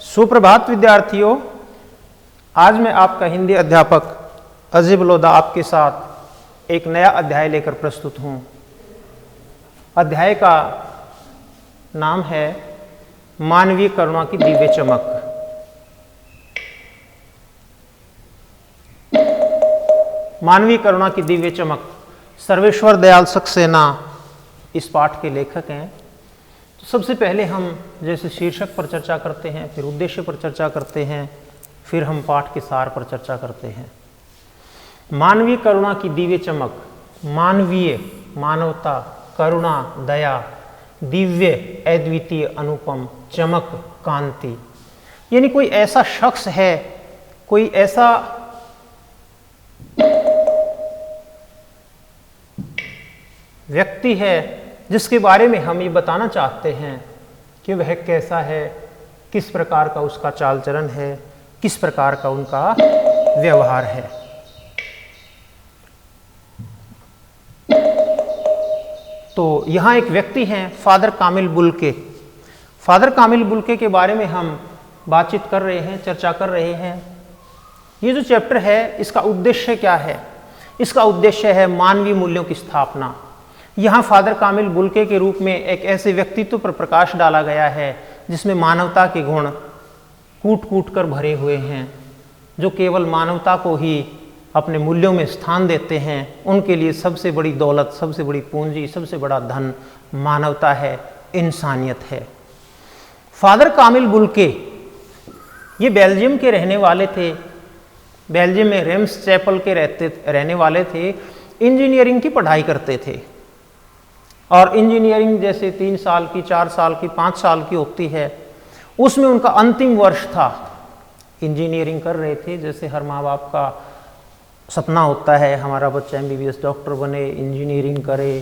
सुप्रभात विद्यार्थियों, आज मैं आपका हिंदी अध्यापक अजीब लोधा आपके साथ एक नया अध्याय लेकर प्रस्तुत हूँ। अध्याय का नाम है मानवीय करुणा की दिव्य चमक। मानवीय करुणा की दिव्य चमक सर्वेश्वर दयाल सक्सेना इस पाठ के लेखक हैं। तो सबसे पहले हम जैसे शीर्षक पर चर्चा करते हैं, फिर उद्देश्य पर चर्चा करते हैं, फिर हम पाठ के सार पर चर्चा करते हैं। मानवीय करुणा की दिव्य चमक। मानवीय, मानवता, करुणा, दया, दिव्य, अद्वितीय, अनुपम, चमक, कांति, यानी कोई ऐसा शख्स है, कोई ऐसा व्यक्ति है जिसके बारे में हम ये बताना चाहते हैं कि वह कैसा है, किस प्रकार का उसका चाल चलन है, किस प्रकार का उनका व्यवहार है। तो यहाँ एक व्यक्ति हैं फादर कामिल बुल्के। फादर कामिल बुल्के के बारे में हम बातचीत कर रहे हैं, चर्चा कर रहे हैं। ये जो चैप्टर है इसका उद्देश्य क्या है? इसका उद्देश्य है मानवीय मूल्यों की स्थापना। यहाँ फादर कामिल बुल्के के रूप में एक ऐसे व्यक्तित्व पर प्रकाश डाला गया है जिसमें मानवता के गुण कूट कूट कर भरे हुए हैं, जो केवल मानवता को ही अपने मूल्यों में स्थान देते हैं। उनके लिए सबसे बड़ी दौलत, सबसे बड़ी पूंजी, सबसे बड़ा धन मानवता है, इंसानियत है। फादर कामिल बुल्के ये बेल्जियम के रहने वाले थे। बेल्जियम में रेम्स चैपल के रहने वाले थे। इंजीनियरिंग की पढ़ाई करते थे और इंजीनियरिंग जैसे 3 साल की, 4 साल की, 5 साल की होती है, उसमें उनका अंतिम वर्ष था। इंजीनियरिंग कर रहे थे, जैसे हर माँ बाप का सपना होता है हमारा बच्चा MBBS डॉक्टर बने, इंजीनियरिंग करे,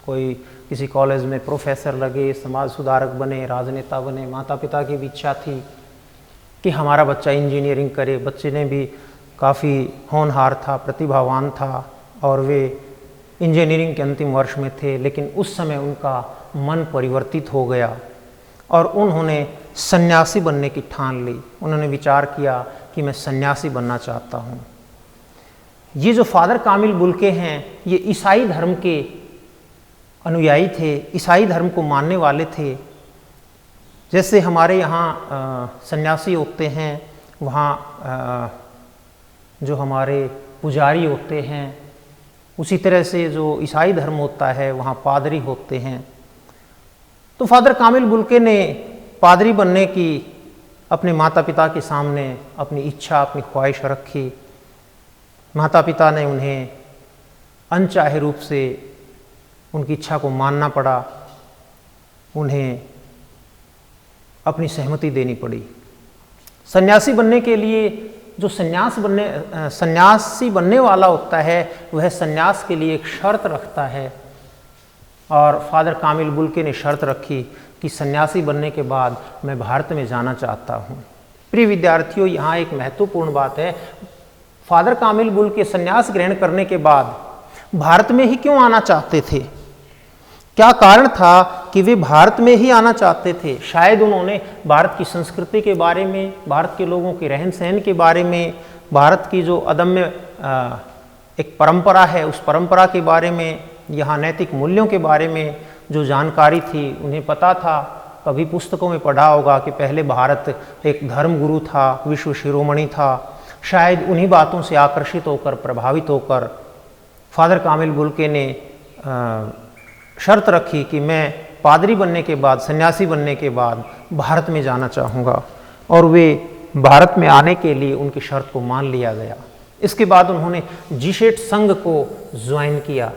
कोई किसी कॉलेज में प्रोफेसर लगे, समाज सुधारक बने, राजनेता बने। माता पिता की भी इच्छा थी कि हमारा बच्चा इंजीनियरिंग करे। बच्चे ने भी काफ़ी होनहार था, प्रतिभावान था और वे इंजीनियरिंग के अंतिम वर्ष में थे। लेकिन उस समय उनका मन परिवर्तित हो गया और उन्होंने सन्यासी बनने की ठान ली। उन्होंने विचार किया कि मैं सन्यासी बनना चाहता हूँ। ये जो फादर कामिल बुल्के हैं ये ईसाई धर्म के अनुयायी थे, ईसाई धर्म को मानने वाले थे। जैसे हमारे यहाँ सन्यासी होते हैं, वहाँ जो हमारे पुजारी होते हैं, उसी तरह से जो ईसाई धर्म होता है वहाँ पादरी होते हैं। तो फादर कामिल बुल्के ने पादरी बनने की अपने माता पिता के सामने अपनी इच्छा, अपनी ख्वाहिश रखी। माता पिता ने उन्हें अनचाहे रूप से उनकी इच्छा को मानना पड़ा, उन्हें अपनी सहमति देनी पड़ी। सन्यासी बनने के लिए जो सन्यासी बनने वाला होता है वह सन्यास के लिए एक शर्त रखता है और फादर कामिल बुल्के ने शर्त रखी कि सन्यासी बनने के बाद मैं भारत में जाना चाहता हूँ। प्रिय विद्यार्थियों, यहाँ एक महत्वपूर्ण बात है। फादर कामिल बुल्के सन्यास ग्रहण करने के बाद भारत में ही क्यों आना चाहते थे? क्या कारण था कि वे भारत में ही आना चाहते थे? शायद उन्होंने भारत की संस्कृति के बारे में, भारत के लोगों के रहन सहन के बारे में, भारत की जो अदम्य एक परंपरा है उस परंपरा के बारे में, यहाँ नैतिक मूल्यों के बारे में जो जानकारी थी उन्हें पता था। कभी पुस्तकों में पढ़ा होगा कि पहले भारत एक धर्म गुरु था, विश्व शिरोमणि था। शायद उन्हीं बातों से आकर्षित होकर, प्रभावित होकर फादर कामिल बुल्के ने शर्त रखी कि मैं पादरी बनने के बाद, सन्यासी बनने के बाद भारत में जाना चाहूँगा, और वे भारत में आने के लिए उनकी शर्त को मान लिया गया। इसके बाद उन्होंने जीसेट संघ को ज्वाइन किया।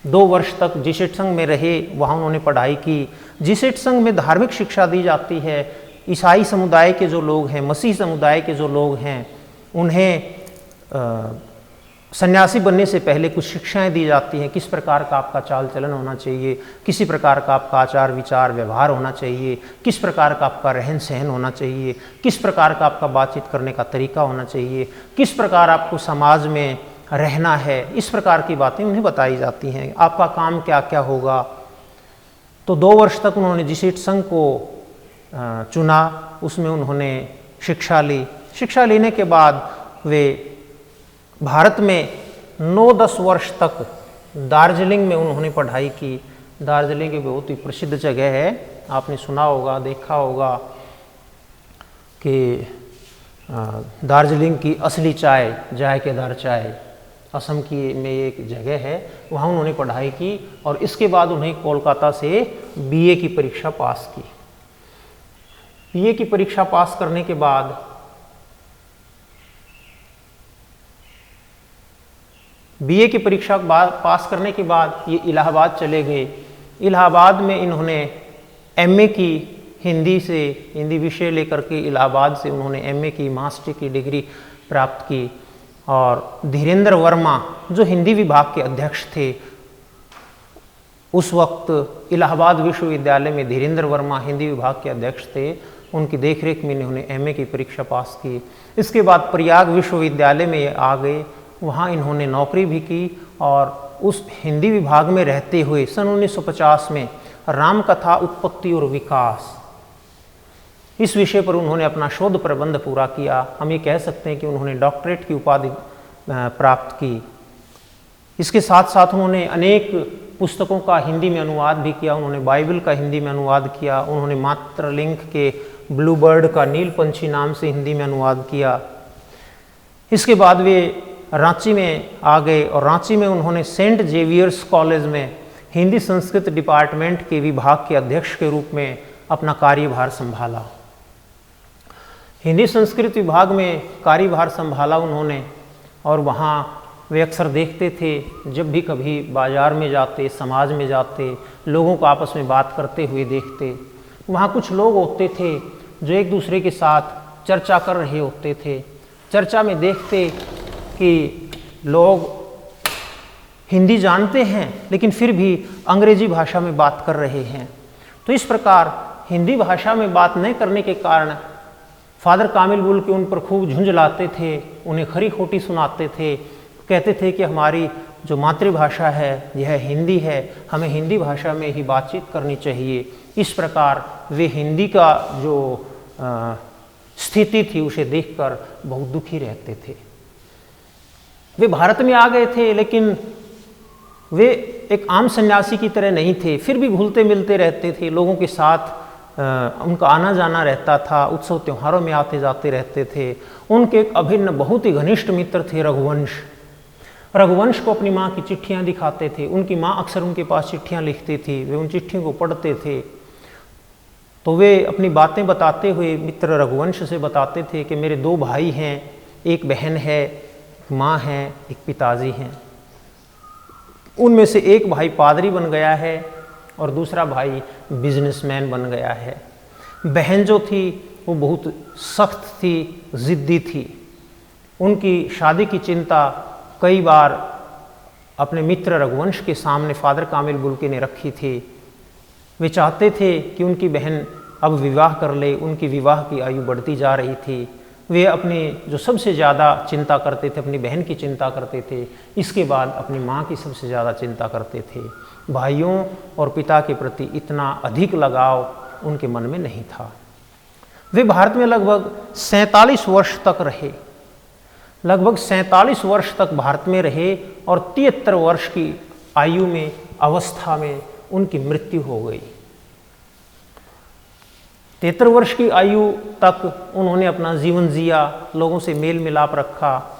2 वर्ष तक जीसेट संघ में रहे, वहाँ उन्होंने पढ़ाई की। जीसेट संघ में धार्मिक शिक्षा दी जाती है। ईसाई समुदाय के जो लोग हैं, मसीह समुदाय के जो लोग हैं, उन्हें सन्यासी बनने से पहले कुछ शिक्षाएं दी जाती हैं। किस प्रकार का आपका चाल चलन होना चाहिए, किसी प्रकार का आपका आचार विचार व्यवहार होना चाहिए, किस प्रकार का आपका रहन सहन होना चाहिए, किस प्रकार का आपका बातचीत करने का तरीका होना चाहिए, किस प्रकार आपको समाज में रहना है, इस प्रकार की बातें उन्हें बताई जाती हैं। आपका काम क्या क्या होगा। तो 2 वर्ष तक उन्होंने जेsuit संघ को चुना, उसमें उन्होंने शिक्षा ली। शिक्षा लेने के बाद वे भारत में 9-10 वर्ष तक दार्जिलिंग में उन्होंने पढ़ाई की। दार्जिलिंग एक बहुत ही प्रसिद्ध जगह है, आपने सुना होगा, देखा होगा कि दार्जिलिंग की असली चाय जायकेदार चाय असम की में एक जगह है, वहाँ उन्होंने पढ़ाई की और इसके बाद उन्हें कोलकाता से बीए की परीक्षा पास की। बीए की परीक्षा पास करने के बाद बीए की परीक्षा पास करने के बाद ये इलाहाबाद चले गए। इलाहाबाद में इन्होंने एमए की हिंदी विषय लेकर के इलाहाबाद से उन्होंने एमए की मास्टर की डिग्री प्राप्त की। और धीरेन्द्र वर्मा जो हिंदी विभाग के अध्यक्ष थे, उस वक्त इलाहाबाद विश्वविद्यालय में धीरेन्द्र वर्मा हिंदी विभाग के अध्यक्ष थे, उनकी देखरेख में इन्होंने एमए की परीक्षा पास की। इसके बाद प्रयाग विश्वविद्यालय में आ गए, वहाँ इन्होंने नौकरी भी की और उस हिंदी विभाग में रहते हुए सन 1950 में रामकथा उत्पत्ति और विकास इस विषय पर उन्होंने अपना शोध प्रबंध पूरा किया। हम ये कह सकते हैं कि उन्होंने डॉक्टरेट की उपाधि प्राप्त की। इसके साथ साथ उन्होंने अनेक पुस्तकों का हिंदी में अनुवाद भी किया। उन्होंने बाइबल का हिंदी में अनुवाद किया। उन्होंने मात्रलिंक के ब्लू बर्ड का नील पंछी नाम से हिंदी में अनुवाद किया। इसके बाद वे रांची में आ गए और रांची में उन्होंने सेंट जेवियर्स कॉलेज में हिंदी संस्कृत डिपार्टमेंट के विभाग के अध्यक्ष के रूप में अपना कार्यभार संभाला। हिंदी संस्कृत विभाग में कार्यभार संभाला उन्होंने और वहाँ वे अक्सर देखते थे, जब भी कभी बाज़ार में जाते, समाज में जाते, लोगों को आपस में बात करते हुए देखते, वहाँ कुछ लोग होते थे जो एक दूसरे के साथ चर्चा कर रहे होते थे। चर्चा में देखते कि लोग हिंदी जानते हैं लेकिन फिर भी अंग्रेजी भाषा में बात कर रहे हैं। तो इस प्रकार हिंदी भाषा में बात नहीं करने के कारण फादर कामिल बुल्के उन पर खूब झुंझलाते थे, उन्हें खरी खोटी सुनाते थे, कहते थे कि हमारी जो मातृभाषा है यह हिंदी है, हमें हिंदी भाषा में ही बातचीत करनी चाहिए। इस प्रकार वे हिंदी का जो स्थिति थी उसे देखकर बहुत दुखी रहते थे। वे भारत में आ गए थे लेकिन वे एक आम सन्यासी की तरह नहीं थे, फिर भी घुलते मिलते रहते थे, लोगों के साथ उनका आना जाना रहता था, उत्सव त्योहारों में आते जाते रहते थे। उनके एक अभिन्न बहुत ही घनिष्ठ मित्र थे रघुवंश। रघुवंश को अपनी माँ की चिट्ठियाँ दिखाते थे, उनकी माँ अक्सर उनके पास चिट्ठियाँ लिखती थी, वे उन चिट्ठियों को पढ़ते थे। तो वे अपनी बातें बताते हुए मित्र रघुवंश से बताते थे कि मेरे 2 भाई हैं, एक बहन है, एक माँ है, एक पिताजी हैं। उनमें से एक भाई पादरी बन गया है और दूसरा भाई बिजनेसमैन बन गया है। बहन जो थी वो बहुत सख्त थी, ज़िद्दी थी। उनकी शादी की चिंता कई बार अपने मित्र रघुवंश के सामने फादर कामिल बुल्के ने रखी थी। वे चाहते थे कि उनकी बहन अब विवाह कर ले, उनकी विवाह की आयु बढ़ती जा रही थी। वे अपनी जो सबसे ज़्यादा चिंता करते थे, अपनी बहन की चिंता करते थे, इसके बाद अपनी माँ की सबसे ज़्यादा चिंता करते थे। भाइयों और पिता के प्रति इतना अधिक लगाव उनके मन में नहीं था। वे भारत में लगभग 47 वर्ष तक रहे, लगभग 47 वर्ष तक भारत में रहे और 73 वर्ष की आयु में अवस्था में उनकी मृत्यु हो गई। 73 वर्ष की आयु तक उन्होंने अपना जीवन जिया, लोगों से मेल मिलाप रखा।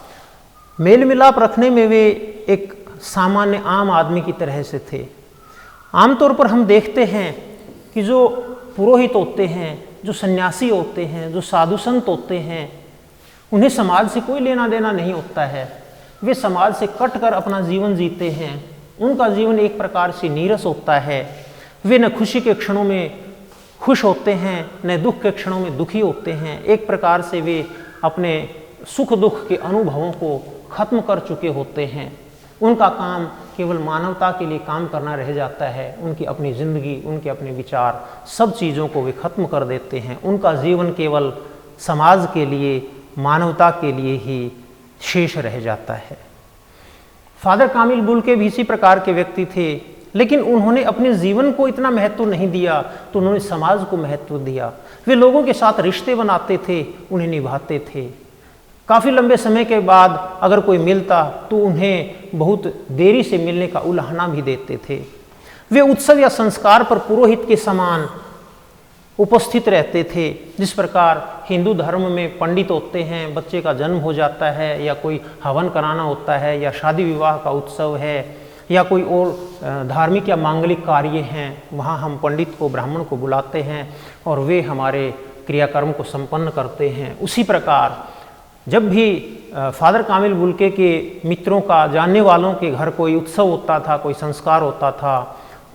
मेल मिलाप रखने में वे एक सामान्य आम आदमी की तरह से थे। आमतौर पर हम देखते हैं कि जो पुरोहित होते हैं, जो सन्यासी होते हैं, जो साधु संत होते हैं, उन्हें समाज से कोई लेना देना नहीं होता है। वे समाज से कट कर अपना जीवन जीते हैं। उनका जीवन एक प्रकार से नीरस होता है। वे न खुशी के क्षणों में खुश होते हैं, न दुख के क्षणों में दुखी होते हैं। एक प्रकार से वे अपने सुख दुख के अनुभवों को खत्म कर चुके होते हैं। उनका काम केवल मानवता के लिए काम करना रह जाता है। उनकी अपनी ज़िंदगी, उनके अपने विचार, सब चीज़ों को वे खत्म कर देते हैं। उनका जीवन केवल समाज के लिए, मानवता के लिए ही शेष रह जाता है। फादर कामिल बुल्के भी इसी प्रकार के व्यक्ति थे, लेकिन उन्होंने अपने जीवन को इतना महत्व नहीं दिया, तो उन्होंने समाज को महत्व दिया। वे लोगों के साथ रिश्ते बनाते थे, उन्हें निभाते थे। काफ़ी लंबे समय के बाद अगर कोई मिलता तो उन्हें बहुत देरी से मिलने का उलाहना भी देते थे। वे उत्सव या संस्कार पर पुरोहित के समान उपस्थित रहते थे। जिस प्रकार हिंदू धर्म में पंडित होते हैं, बच्चे का जन्म हो जाता है या कोई हवन कराना होता है या शादी विवाह का उत्सव है या कोई और धार्मिक या मांगलिक कार्य हैं, वहाँ हम पंडित को, ब्राह्मण को बुलाते हैं और वे हमारे क्रियाकर्म को संपन्न करते हैं। उसी प्रकार जब भी फादर कामिल बुल्के के मित्रों का, जानने वालों के घर कोई उत्सव होता था, कोई संस्कार होता था,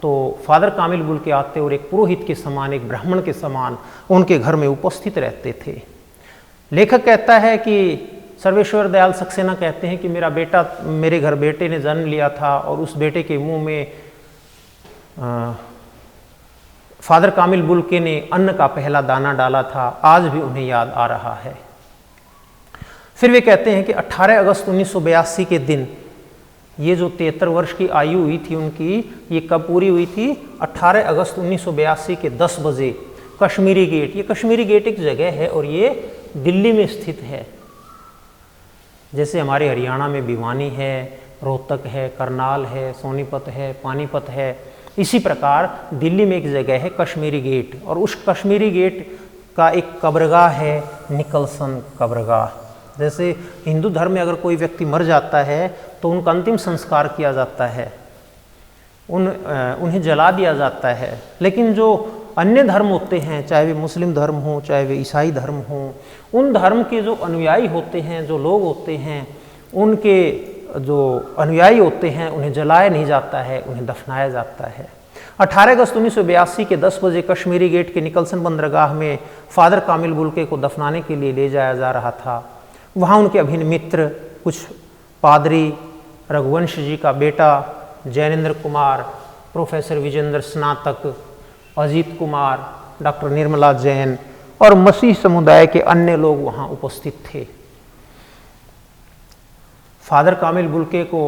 तो फादर कामिल बुल्के आते और एक पुरोहित के समान, एक ब्राह्मण के समान उनके घर में उपस्थित रहते थे। लेखक कहता है कि सर्वेश्वर दयाल सक्सेना कहते हैं कि मेरे घर बेटे ने जन्म लिया था और उस बेटे के मुंह में फादर कामिल बुल्के ने अन्न का पहला दाना डाला था, आज भी उन्हें याद आ रहा है। फिर वे कहते हैं कि 18 अगस्त 1982 के दिन, ये जो 73 वर्ष की आयु हुई थी उनकी, ये कब पूरी हुई थी? 18 अगस्त 1982 के 10 बजे कश्मीरी गेट, ये कश्मीरी गेट एक जगह है और ये दिल्ली में स्थित है। जैसे हमारे हरियाणा में भिवानी है, रोहतक है, करनाल है, सोनीपत है, पानीपत है, इसी प्रकार दिल्ली में एक जगह है कश्मीरी गेट, और उस कश्मीरी गेट का एक कब्रगाह है, निकलसन कब्रगाह। जैसे हिंदू धर्म में अगर कोई व्यक्ति मर जाता है तो उनका अंतिम संस्कार किया जाता है, उन्हें जला दिया जाता है। लेकिन जो अन्य धर्म होते हैं, चाहे वे मुस्लिम धर्म हो, चाहे वे ईसाई धर्म हो, उन धर्म के जो अनुयायी होते हैं, जो लोग होते हैं, उनके जो अनुयायी होते हैं, उन्हें जलाया नहीं जाता है, उन्हें दफनाया जाता है। 18 अगस्त 1982 के 10 बजे कश्मीरी गेट के निकलसन बंदरगाह में फादर कामिल बुल्के को दफनाने के लिए ले जाया जा रहा था। वहाँ उनके अभिन्न मित्र, कुछ पादरी, रघुवंश जी का बेटा जैनेन्द्र कुमार, प्रोफेसर विजेंद्र स्नातक, अजीत कुमार, डॉक्टर निर्मला जैन और मसीह समुदाय के अन्य लोग वहाँ उपस्थित थे। फादर कामिल बुल्के को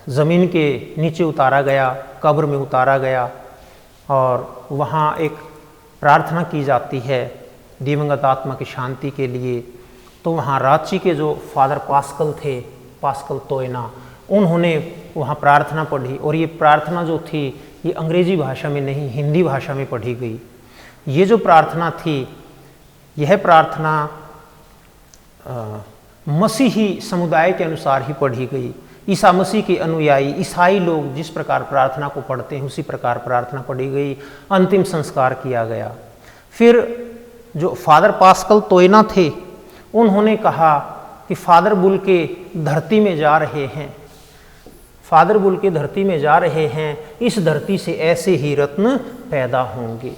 ज़मीन के नीचे उतारा गया, कब्र में उतारा गया और वहाँ एक प्रार्थना की जाती है दिवंगत आत्मा की शांति के लिए। तो वहाँ रांची के जो फादर पास्कल थे, पास्कल तोयना, उन्होंने वहाँ प्रार्थना पढ़ी और ये प्रार्थना जो थी ये अंग्रेजी भाषा में नहीं, हिंदी भाषा में पढ़ी गई। ये जो प्रार्थना थी, यह प्रार्थना मसीही समुदाय के अनुसार ही पढ़ी गई। ईसा मसीह के अनुयायी ईसाई लोग जिस प्रकार प्रार्थना को पढ़ते हैं उसी प्रकार प्रार्थना पढ़ी गई, अंतिम संस्कार किया गया। फिर जो फादर पास्कल तोयना थे, उन्होंने कहा कि फादर बुल्के धरती में जा रहे हैं, फादर बुल्के धरती में जा रहे हैं, इस धरती से ऐसे ही रत्न पैदा होंगे।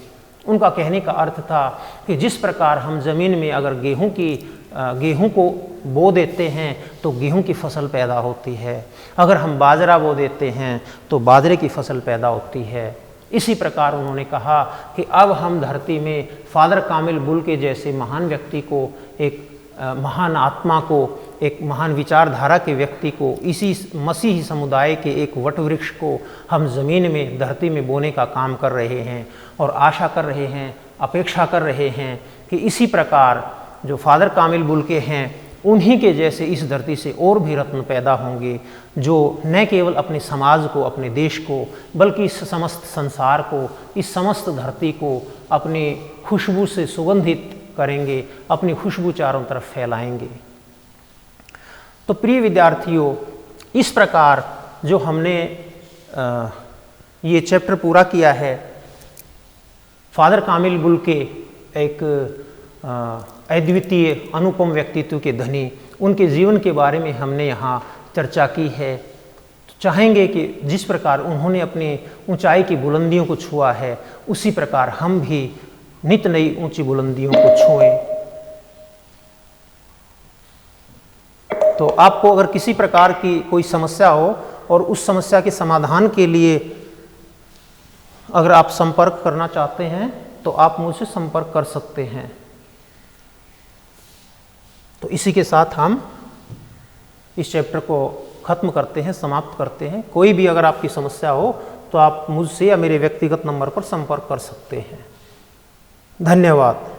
उनका कहने का अर्थ था कि जिस प्रकार हम ज़मीन में अगर गेहूं को बो देते हैं तो गेहूं की फसल पैदा होती है, अगर हम बाजरा बो देते हैं तो बाजरे की फसल पैदा होती है। इसी प्रकार उन्होंने कहा कि अब हम धरती में फादर कामिल बुल्के जैसे महान व्यक्ति को, एक महान आत्मा को, एक महान विचारधारा के व्यक्ति को, इसी मसीही समुदाय के एक वट वृक्ष को हम ज़मीन में, धरती में बोने का काम कर रहे हैं और आशा कर रहे हैं, अपेक्षा कर रहे हैं कि इसी प्रकार जो फादर कामिल बुल्के हैं, उन्हीं के जैसे इस धरती से और भी रत्न पैदा होंगे, जो न केवल अपने समाज को, अपने देश को, बल्कि इस समस्त संसार को, इस समस्त धरती को अपनी खुशबू से सुगंधित करेंगे, अपनी खुशबू चारों तरफ फैलाएंगे। तो प्रिय विद्यार्थियों, इस प्रकार जो हमने ये चैप्टर पूरा किया है, फादर कामिल बुल्के एक अद्वितीय अनुपम व्यक्तित्व के धनी, उनके जीवन के बारे में हमने यहाँ चर्चा की है। तो चाहेंगे कि जिस प्रकार उन्होंने अपनी ऊंचाई की बुलंदियों को छुआ है, उसी प्रकार हम भी नित नई ऊंची बुलंदियों को छुएं। तो आपको अगर किसी प्रकार की कोई समस्या हो और उस समस्या के समाधान के लिए अगर आप संपर्क करना चाहते हैं तो आप मुझसे संपर्क कर सकते हैं। तो इसी के साथ हम इस चैप्टर को ख़त्म करते हैं, समाप्त करते हैं। कोई भी अगर आपकी समस्या हो तो आप मुझसे या मेरे व्यक्तिगत नंबर पर संपर्क कर सकते हैं। धन्यवाद।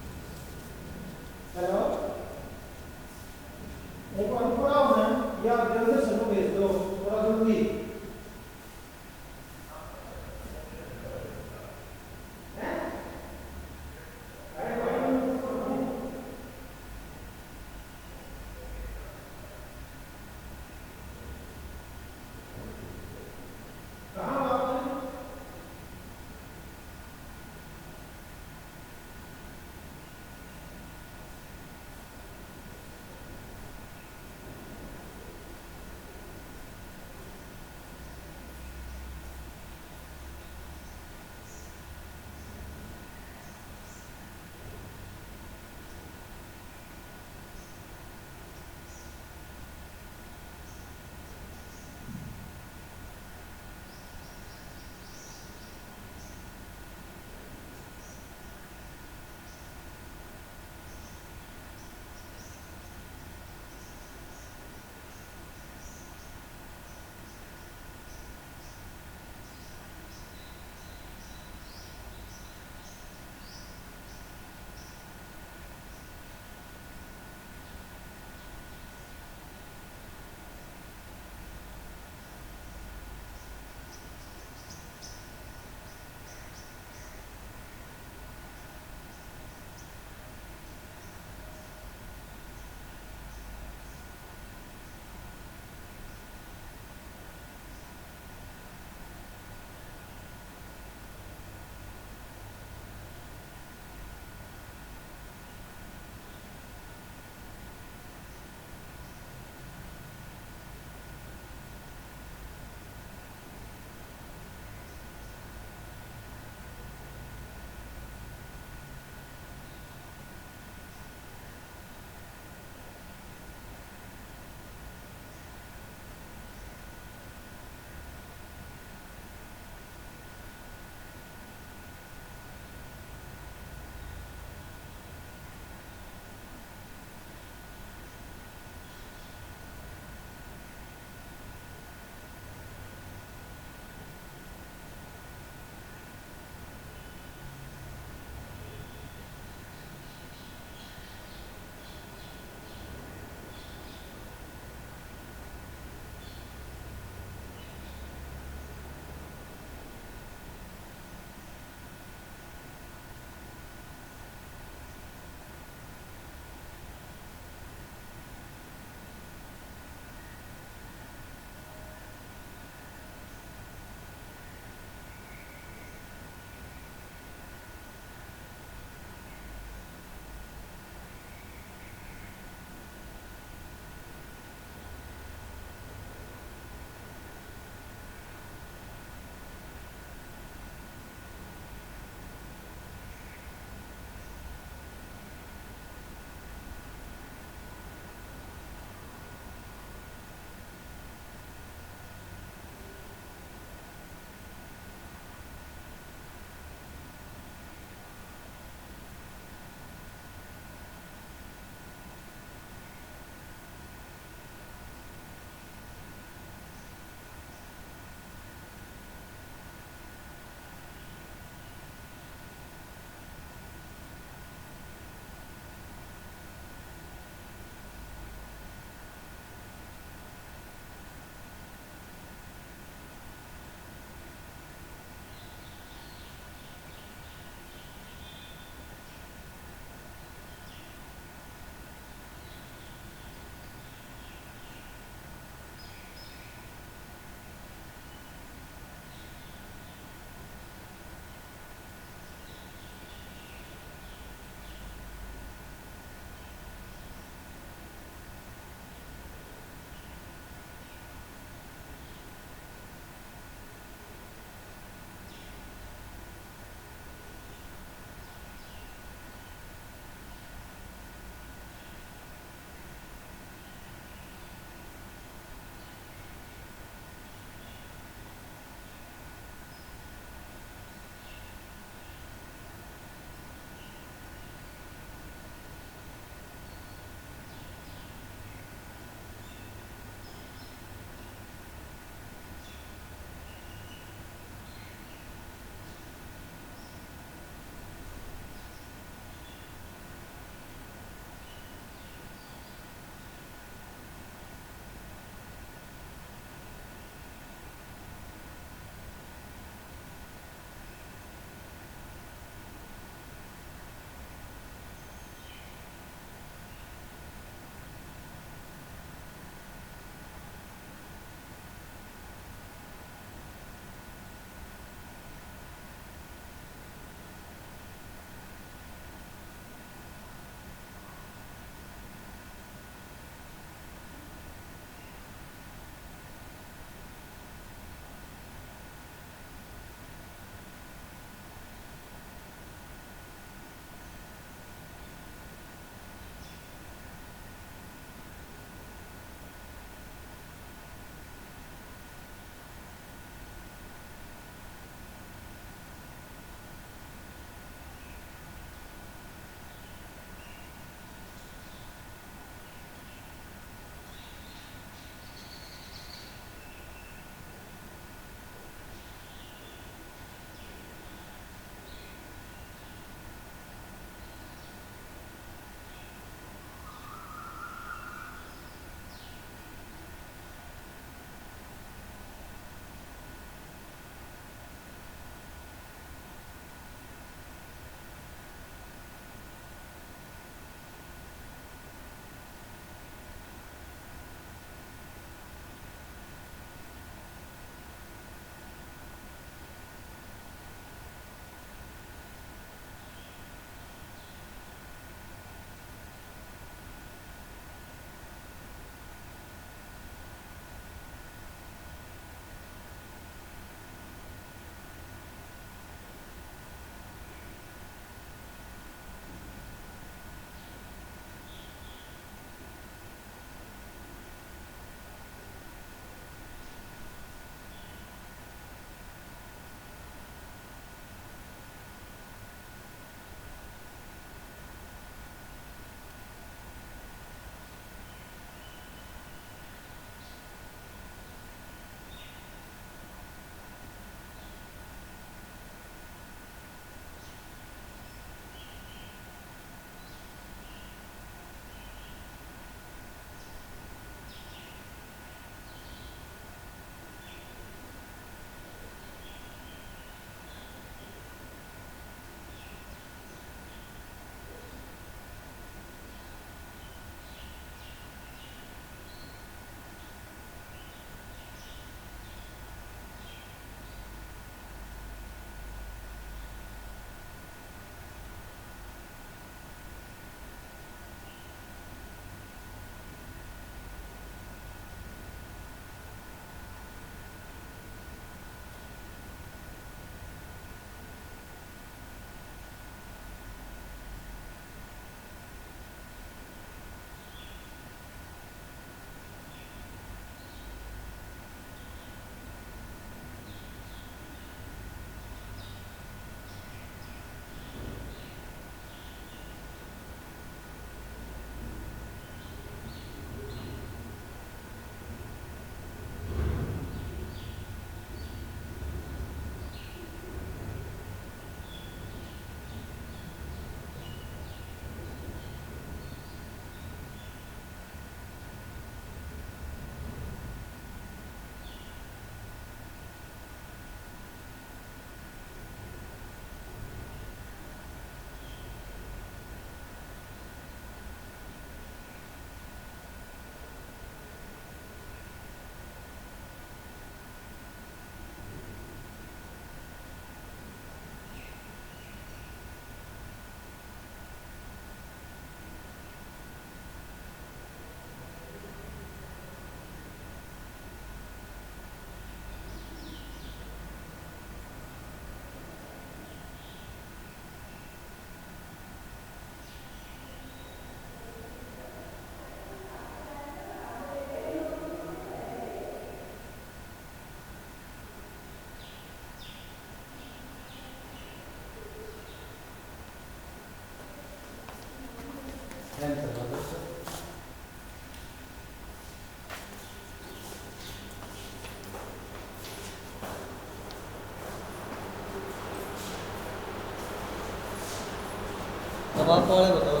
अब आप वाले बताओ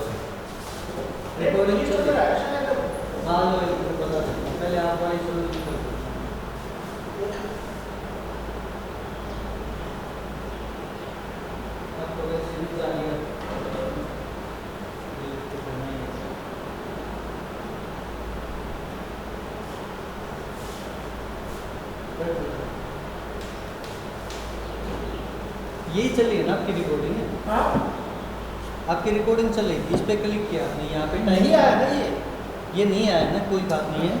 रिकॉर्डिंग चल रही है। हाँ लो बता दो पहले आप वाली शुरू करो। आपको वैसे भी जानिए यही चली है ना आपकी रिकॉर्डिंग है? हाँ आपकी रिकॉर्डिंग चल रही थी, इस पे क्लिक किया आपने, यहाँ पे टाइम नहीं आया ना, ये नहीं आया ना, कोई बात नहीं है।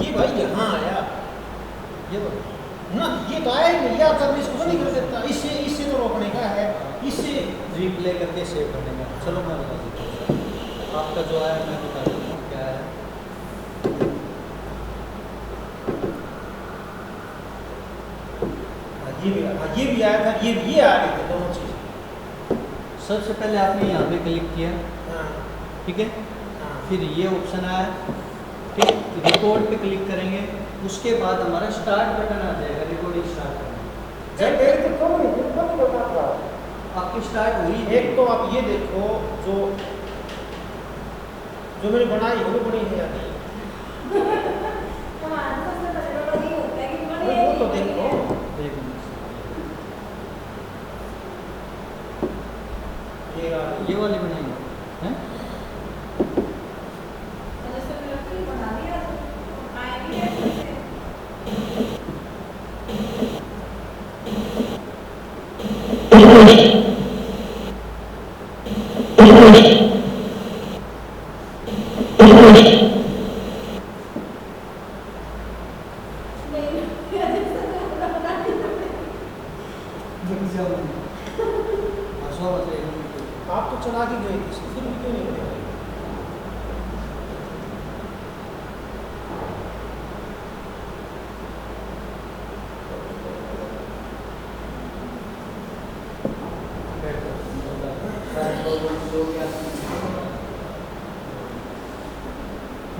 ये भाई यहाँ आया, ये ना ये तो आया ही नहीं, या तो इसको नहीं कर सकता, इससे तो रोकने का है, इससे रिप्ले करके सेव करने का। चलो मैं बता देता हूँ आपका जो आया, मैं बता देता हूँ क्या है। ये भी आया था, ये आ रही थी दोनों चीज़। सबसे पहले आपने यहाँ पे क्लिक किया, हाँ ठीक है, हाँ फिर ये ऑप्शन आया, ठीक, रिकॉर्ड पे क्लिक करेंगे, उसके बाद हमारा स्टार्ट बटन आ जाएगा, रिकॉर्डिंग स्टार्ट करना। आपकी स्टार्ट हुई। एक तो आप ये देखो, जो मैंने बनाई है वो बनी है या नहीं, वो तो देखो। ये वाली बनाई है? आप तो चला के गए थे, फिर भी क्यों नहीं गए?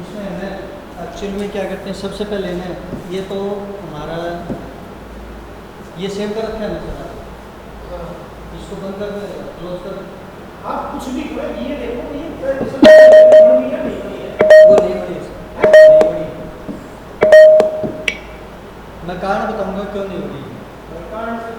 इसमें है एक्चुअल में क्या करते हैं, सबसे पहले ना ये तो हमारा ये सेव कर रखा है ना सर, इसको बंद कर दो, क्लोज कर दो। आप कुछ भी करो, ये देखो, ये वो नहीं बनी, मैं कारण बताऊंगा क्यों नहीं बनी। कारण से